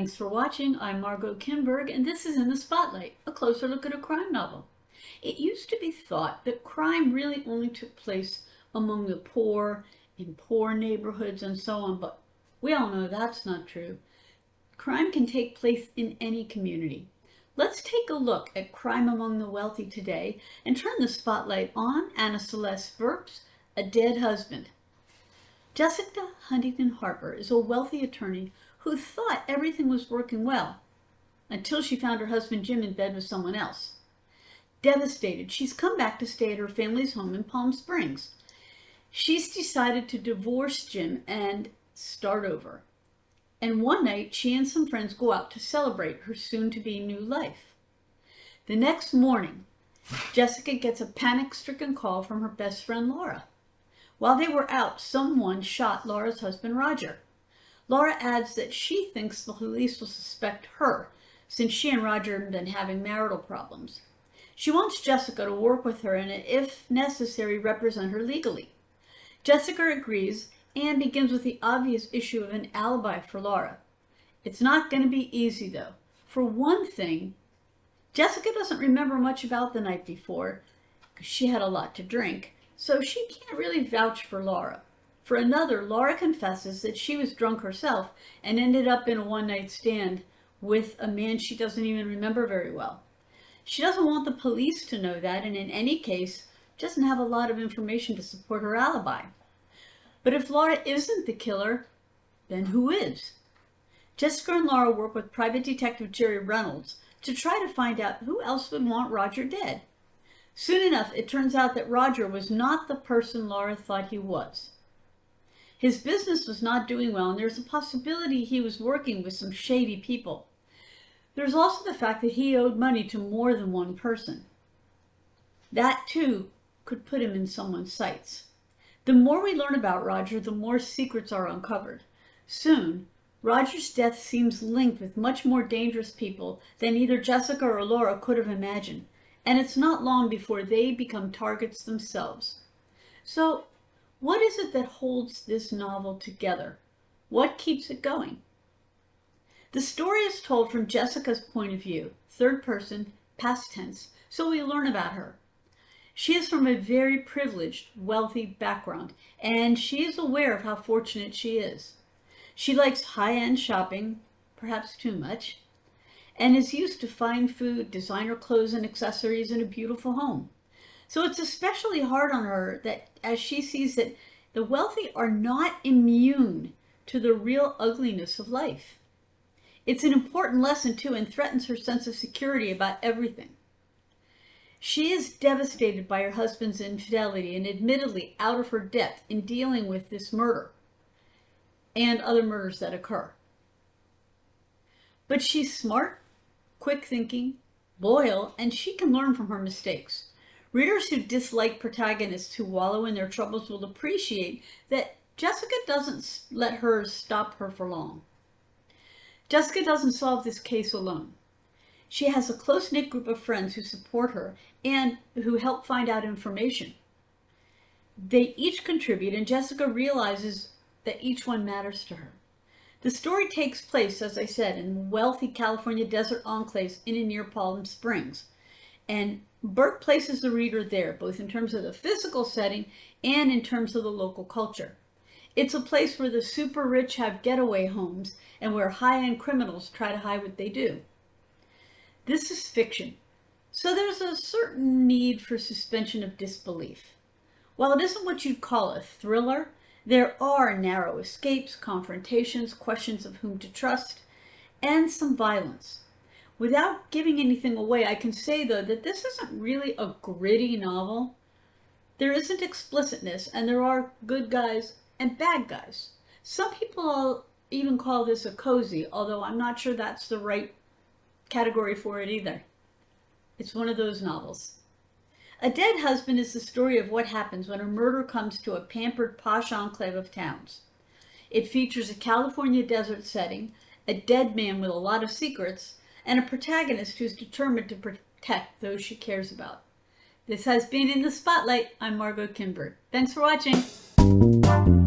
Thanks for watching. I'm Margot Kinberg, and this is In the Spotlight, a closer look at a crime novel. It used to be thought that crime really only took place among the poor, in poor neighborhoods and so on, but we all know that's not true. Crime can take place in any community. Let's take a look at crime among the wealthy today and turn the spotlight on Celeste Burke's A Dead Husband. Jessica Huntington Harper is a wealthy attorney who thought everything was working well until she found her husband Jim in bed with someone else. Devastated, she's come back to stay at her family's home in Palm Springs. She's decided to divorce Jim and start over. And one night, she and some friends go out to celebrate her soon-to-be new life. The next morning, Jessica gets a panic-stricken call from her best friend Laura. While they were out, someone shot Laura's husband Roger. Laura adds that she thinks the police will suspect her, since she and Roger have been having marital problems. She wants Jessica to work with her and, if necessary, represent her legally. Jessica agrees and begins with the obvious issue of an alibi for Laura. It's not going to be easy, though. For one thing, Jessica doesn't remember much about the night before, because she had a lot to drink, so she can't really vouch for Laura. For another, Laura confesses that she was drunk herself and ended up in a one-night stand with a man she doesn't even remember very well. She doesn't want the police to know that, and in any case, doesn't have a lot of information to support her alibi. But if Laura isn't the killer, then who is? Jessica and Laura work with private detective Jerry Reynolds to try to find out who else would want Roger dead. Soon enough, it turns out that Roger was not the person Laura thought he was. His business was not doing well, and there's a possibility he was working with some shady people. There's also the fact that he owed money to more than one person. That, too, could put him in someone's sights. The more we learn about Roger, the more secrets are uncovered. Soon, Roger's death seems linked with much more dangerous people than either Jessica or Laura could have imagined, and it's not long before they become targets themselves. So, what is it that holds this novel together? What keeps it going? The story is told from Jessica's point of view, third person, past tense, so we learn about her. She is from a very privileged, wealthy background, and she is aware of how fortunate she is. She likes high-end shopping, perhaps too much, and is used to fine food, designer clothes and accessories, and a beautiful home. So it's especially hard on her that as she sees that the wealthy are not immune to the real ugliness of life. It's an important lesson too, and threatens her sense of security about everything. She is devastated by her husband's infidelity and admittedly out of her depth in dealing with this murder and other murders that occur. But she's smart, quick thinking, loyal, and she can learn from her mistakes. Readers who dislike protagonists who wallow in their troubles will appreciate that Jessica doesn't let her stop her for long. Jessica doesn't solve this case alone. She has a close-knit group of friends who support her and who help find out information. They each contribute, and Jessica realizes that each one matters to her. The story takes place, as I said, in wealthy California desert enclaves in and near Palm Springs. And Burke places the reader there, both in terms of the physical setting and in terms of the local culture. It's a place where the super rich have getaway homes and where high-end criminals try to hide what they do. This is fiction, so there's a certain need for suspension of disbelief. While it isn't what you'd call a thriller, there are narrow escapes, confrontations, questions of whom to trust, and some violence. Without giving anything away, I can say, though, that this isn't really a gritty novel. There isn't explicitness, and there are good guys and bad guys. Some people even call this a cozy, although I'm not sure that's the right category for it either. It's one of those novels. A Dead Husband is the story of what happens when a murder comes to a pampered posh enclave of towns. It features a California desert setting, a dead man with a lot of secrets, and a protagonist who's determined to protect those she cares about. This has been In the Spotlight. I'm Margot Kinberg. Thanks for watching.